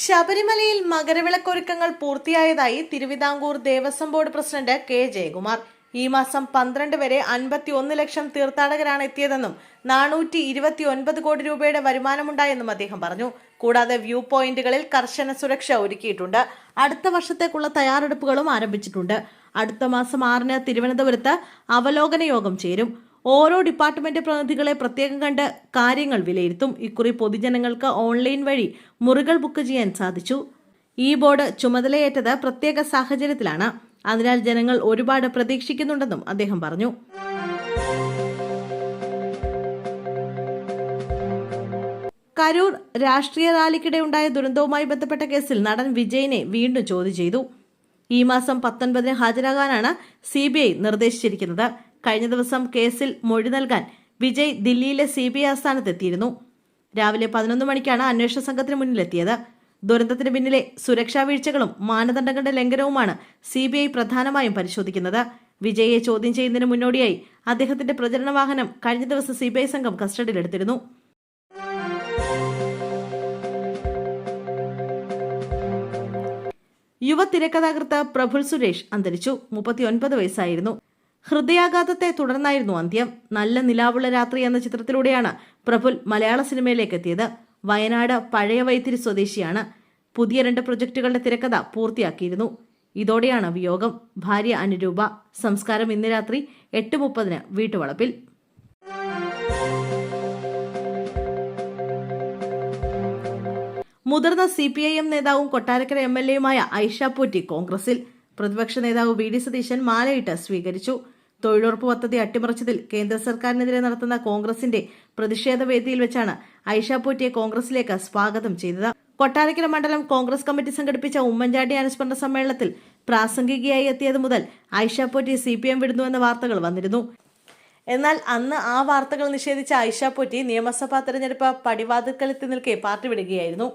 ശബരിമലയിൽ മകരവിളക്കൊരുക്കങ്ങൾ പൂർത്തിയായതായി Thiruvithamkoor Devaswom board president K Jayakumar. ഈ മാസം 12 വരെ 51 ലക്ഷം തീർത്ഥാടകരാണ് എത്തിയതെന്നും 429 കോടി രൂപയുടെ വരുമാനമുണ്ടായെന്നും അദ്ദേഹം പറഞ്ഞു. കൂടാതെ വ്യൂ പോയിന്റുകളിൽ കർശന സുരക്ഷ ഒരുക്കിയിട്ടുണ്ട്. അടുത്ത വർഷത്തേക്കുള്ള തയ്യാറെടുപ്പുകളും ആരംഭിച്ചിട്ടുണ്ട്. അടുത്ത മാസം 6-ന് തിരുവനന്തപുരത്ത് അവലോകന യോഗം ചേരും. ഓരോ ഡിപ്പാർട്ട്മെന്റ് പ്രതിനിധികളെ പ്രത്യേകം കണ്ട് കാര്യങ്ങൾ വിലയിരുത്തും. ഇക്കുറി പൊതുജനങ്ങൾക്ക് ഓൺലൈൻ വഴി മുറികൾ ബുക്ക് ചെയ്യാൻ സാധിച്ചു. ഈ ബോർഡ് ചുമതലയേറ്റത് പ്രത്യേക സാഹചര്യത്തിലാണ്. അതിനാൽ ജനങ്ങൾ ഒരുപാട് പ്രതീക്ഷിക്കുന്നുണ്ടെന്നും അദ്ദേഹം പറഞ്ഞു. കരൂർ രാഷ്ട്രീയ റാലിക്കിടെ ഉണ്ടായ ദുരന്തവുമായി ബന്ധപ്പെട്ട കേസിൽ നടൻ വിജയിനെ വീണ്ടും ചോദ്യം ചെയ്തു. ഈ മാസം 19-ന് ഹാജരാകാനാണ് CBI നിർദ്ദേശിച്ചിരിക്കുന്നത്. കഴിഞ്ഞ ദിവസം കേസിൽ മൊഴി നൽകാൻ വിജയ് ദില്ലിയിലെ CBI ആസ്ഥാനത്തെത്തിയിരുന്നു. രാവിലെ 11 മണിക്കാണ് അന്വേഷണ സംഘത്തിന് മുന്നിലെത്തിയത്. ദുരന്തത്തിന് പിന്നിലെ സുരക്ഷാ വീഴ്ചകളും മാനദണ്ഡങ്ങളുടെ ലംഘനവുമാണ് CBI പ്രധാനമായും പരിശോധിക്കുന്നത്. വിജയെ ചോദ്യം ചെയ്യുന്നതിന് മുന്നോടിയായി അദ്ദേഹത്തിന്റെ പ്രചരണ വാഹനം കഴിഞ്ഞ ദിവസം CBI സംഘം കസ്റ്റഡിയിലെടുത്തിരുന്നു. യുവ തിരക്കഥാകൃത്ത് പ്രഫുൽ സുരേഷ് അന്തരിച്ചു. 39 വയസ്സായിരുന്നു. ഹൃദയാഘാതത്തെ തുടർന്നായിരുന്നു അന്ത്യം. നല്ല നിലാവുള്ള രാത്രി എന്ന ചിത്രത്തിലൂടെയാണ് പ്രഫുൽ മലയാള സിനിമയിലേക്ക് എത്തിയത്. വയനാട് പഴയ വൈത്തിരി സ്വദേശിയാണ്. പുതിയ 2 പ്രൊജക്ടുകളുടെ തിരക്കഥ പൂർത്തിയാക്കിയിരുന്നു. ഇതോടെയാണ് വിയോഗം. ഭാര്യ അനുരൂപ. സംസ്കാരം ഇന്ന് രാത്രി 8:30-ന് വീട്ടുവളപ്പിൽ. മുതിർന്ന CPIM നേതാവും കൊട്ടാരക്കര MLAയുമായ ഐഷ പോറ്റി കോൺഗ്രസിൽ. പ്രതിപക്ഷ നേതാവ് VD സതീശൻ മാലയിട്ട് സ്വീകരിച്ചു. തൊഴിലുറപ്പ് പദ്ധതി അട്ടിമറിച്ചതിൽ കേന്ദ്ര സർക്കാരിനെതിരെ നടത്തുന്ന കോൺഗ്രസിന്റെ പ്രതിഷേധ വേദിയിൽ വെച്ചാണ് ഐഷ പോറ്റിയെ കോൺഗ്രസിലേക്ക് സ്വാഗതം ചെയ്തത്. കൊട്ടാരക്കര മണ്ഡലം കോൺഗ്രസ് കമ്മിറ്റി സംഘടിപ്പിച്ച ഉമ്മൻചാണ്ടി അനുസ്മരണ സമ്മേളനത്തിൽ പ്രാസംഗികയായി എത്തിയത് മുതൽ ഐഷ പോറ്റി CPM വിടുന്നുവെന്ന വാർത്തകൾ വന്നിരുന്നു. എന്നാൽ അന്ന് ആ വാർത്തകൾ നിഷേധിച്ച ഐഷ പോറ്റി നിയമസഭാ തെരഞ്ഞെടുപ്പ് പടിവാതിൽക്കലെത്തി നിൽക്കെ പാർട്ടി വിടുകയായിരുന്നു.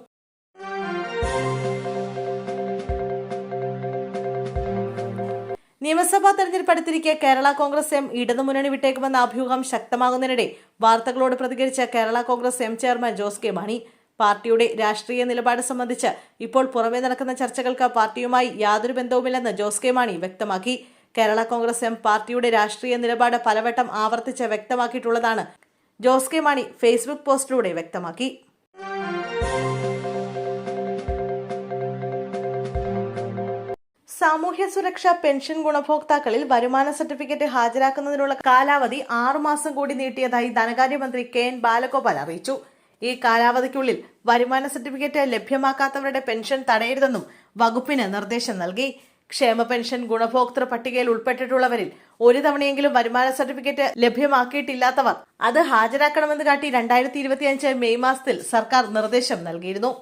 നിയമസഭാ തെരഞ്ഞെടുപ്പ് അടുത്തിരിക്കെ കേരള കോൺഗ്രസ് എം ഇടതുമുന്നണി വിട്ടേക്കുമെന്ന അഭ്യൂഹം ശക്തമാകുന്നതിനിടെ വാർത്തകളോട് പ്രതികരിച്ച കേരള കോൺഗ്രസ് എം ചെയർമാൻ ജോസ് കെ മാണി പാർട്ടിയുടെ രാഷ്ട്രീയ നിലപാട് സംബന്ധിച്ച് ഇപ്പോൾ പുറമെ നടക്കുന്ന ചർച്ചകൾക്ക് പാർട്ടിയുമായി യാതൊരു ബന്ധവുമില്ലെന്ന് ജോസ് കെ മാണി വ്യക്തമാക്കി. കേരള കോൺഗ്രസ് എം പാർട്ടിയുടെ രാഷ്ട്രീയ നിലപാട് പലവട്ടം ആവർത്തിച്ച് വ്യക്തമാക്കിയിട്ടുള്ളതാണ് ജോസ് കെ മാണി ഫേസ്ബുക്ക് പോസ്റ്റിലൂടെ വ്യക്തമാക്കി. സാമൂഹ്യ സുരക്ഷാ പെൻഷൻ ഗുണഭോക്താക്കളിൽ വരുമാന സർട്ടിഫിക്കറ്റ് ഹാജരാക്കുന്നതിനുള്ള കാലാവധി 6 മാസം കൂടി നീട്ടിയതായി ധനകാര്യമന്ത്രി KN ബാലഗോപാൽ അറിയിച്ചു. ഈ കാലാവധിക്കുള്ളിൽ വരുമാന സർട്ടിഫിക്കറ്റ് ലഭ്യമാക്കാത്തവരുടെ പെൻഷൻ തടയരുതെന്നും വകുപ്പിന് നിർദ്ദേശം നൽകി. ക്ഷേമ പെൻഷൻ ഗുണഭോക്തൃ പട്ടികയിൽ ഉൾപ്പെട്ടിട്ടുള്ളവരിൽ ഒരു തവണയെങ്കിലും വരുമാന സർട്ടിഫിക്കറ്റ് ലഭ്യമാക്കിയിട്ടില്ലാത്തവർ അത് ഹാജരാക്കണമെന്ന് കാട്ടി 2025 മെയ് മാസത്തിൽ സർക്കാർ നിർദ്ദേശം നൽകിയിരുന്നു.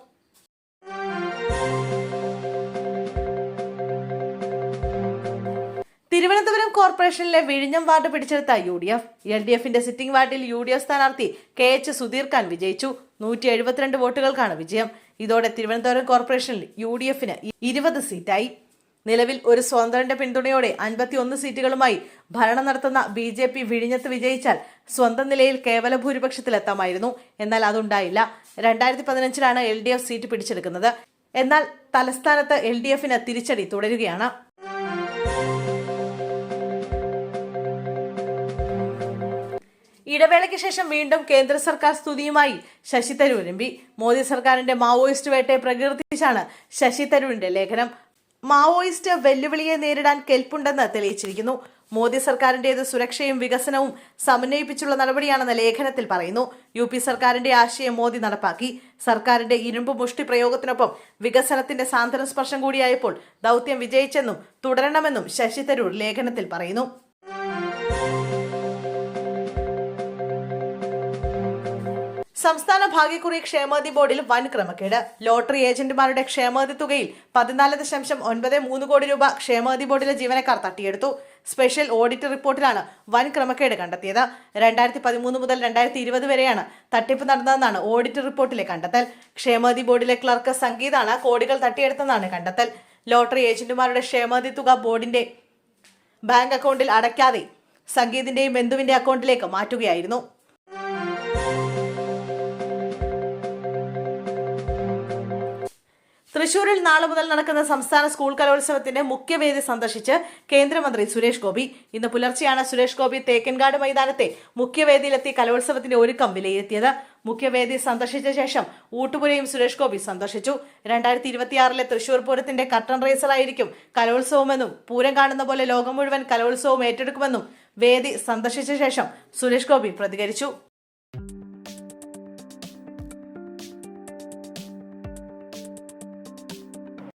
തിരുവനന്തപുരം കോർപ്പറേഷനിലെ വിഴിഞ്ഞം വാർഡ് പിടിച്ചെടുത്ത UDF. LDFന്റെ സിറ്റിംഗ് വാർഡിൽ UDF സ്ഥാനാർത്ഥി KH സുധീർ ഖാൻ വിജയിച്ചു. 172 വോട്ടുകൾക്കാണ് വിജയം. ഇതോടെ തിരുവനന്തപുരം കോർപ്പറേഷനിൽ UDFന് 20 സീറ്റായി. നിലവിൽ ഒരു സ്വതന്ത്രന്റെ പിന്തുണയോടെ 51 സീറ്റുകളുമായി ഭരണം നടത്തുന്ന BJP വിഴിഞ്ഞത്ത് വിജയിച്ചാൽ സ്വന്തം നിലയിൽ കേവല ഭൂരിപക്ഷത്തിലെത്താമായിരുന്നു. എന്നാൽ അതുണ്ടായില്ല. 2015-ലാണ് LDF സീറ്റ് പിടിച്ചെടുക്കുന്നത്. എന്നാൽ തലസ്ഥാനത്ത് LDFന് തിരിച്ചടി തുടരുകയാണ്. ഇടവേളയ്ക്ക് ശേഷം വീണ്ടും കേന്ദ്ര സർക്കാർ സ്തുതിയുമായി ശശി തരൂർ MP. മോദി സർക്കാരിന്റെ മാവോയിസ്റ്റ് വേട്ടയെ പ്രകീർത്തിച്ചാണ് ശശി തരൂരിന്റെ ലേഖനം. മാവോയിസ്റ്റ് വെല്ലുവിളിയെ നേരിടാൻ കെൽപ്പുണ്ടെന്ന് തെളിയിച്ചിരിക്കുന്നു. മോദി സർക്കാരിന്റേത് സുരക്ഷയും വികസനവും സമന്വയിപ്പിച്ചുള്ള നടപടിയാണെന്ന് ലേഖനത്തിൽ പറയുന്നു. UP സർക്കാരിന്റെ ആശയം മോദി നടപ്പാക്കി. സർക്കാരിന്റെ ഇരുമ്പ് മുഷ്ടി പ്രയോഗത്തിനൊപ്പം വികസനത്തിന്റെ സാന്ത്വന സ്പർശം കൂടിയായപ്പോൾ ദൗത്യം വിജയിച്ചെന്നും തുടരണമെന്നും ശശി തരൂർ ലേഖനത്തിൽ പറയുന്നു. സംസ്ഥാന ഭാഗ്യക്കുറി ക്ഷേമനിധി ബോർഡിൽ വൻ ക്രമക്കേട്. ലോട്ടറി ഏജന്റുമാരുടെ ക്ഷേമനിധി തുകയിൽ 14.93 കോടി രൂപ ക്ഷേമനിധി ബോർഡിലെ ജീവനക്കാർ തട്ടിയെടുത്തു. സ്പെഷ്യൽ ഓഡിറ്റ് റിപ്പോർട്ടിലാണ് വൻ ക്രമക്കേട് കണ്ടെത്തിയത്. 2013 മുതൽ 2020 വരെയാണ് തട്ടിപ്പ് നടന്നതെന്നാണ് ഓഡിറ്റ് റിപ്പോർട്ടിലെ കണ്ടെത്തൽ. ക്ഷേമനിധി ബോർഡിലെ ക്ലർക്ക് സംഗീതാണ് കോടികൾ തട്ടിയെടുത്തെന്നാണ് കണ്ടെത്തൽ. ലോട്ടറി ഏജന്റുമാരുടെ ക്ഷേമനിധി തുക ബോർഡിന്റെ ബാങ്ക് അക്കൗണ്ടിൽ അടയ്ക്കാതെ സംഗീതിന്റെയും ബന്ധുവിന്റെ അക്കൗണ്ടിലേക്ക് മാറ്റുകയായിരുന്നു. തൃശൂരിൽ നാളെ മുതൽ നടക്കുന്ന സംസ്ഥാന സ്കൂൾ കലോത്സവത്തിന്റെ മുഖ്യവേദി സന്ദർശിച്ച് കേന്ദ്രമന്ത്രി സുരേഷ് ഗോപി. ഇന്ന് പുലർച്ചെയാണ് സുരേഷ് ഗോപി തേക്കൻകാട് മൈതാനത്തെ മുഖ്യവേദിയിലെത്തി കലോത്സവത്തിന്റെ ഒരുക്കം വിലയിരുത്തിയത്. മുഖ്യവേദി സന്ദർശിച്ച ശേഷം ഊട്ടുപുരയും സുരേഷ് ഗോപി സന്ദർശിച്ചു. 2026 തൃശൂർ പൂരത്തിന്റെ കർട്ടൻ റേസറായിരിക്കും കലോത്സവമെന്നും പൂരം കാണുന്ന പോലെ ലോകം മുഴുവൻ കലോത്സവം ഏറ്റെടുക്കുമെന്നും വേദി സന്ദർശിച്ച ശേഷം സുരേഷ് ഗോപി പ്രതികരിച്ചു.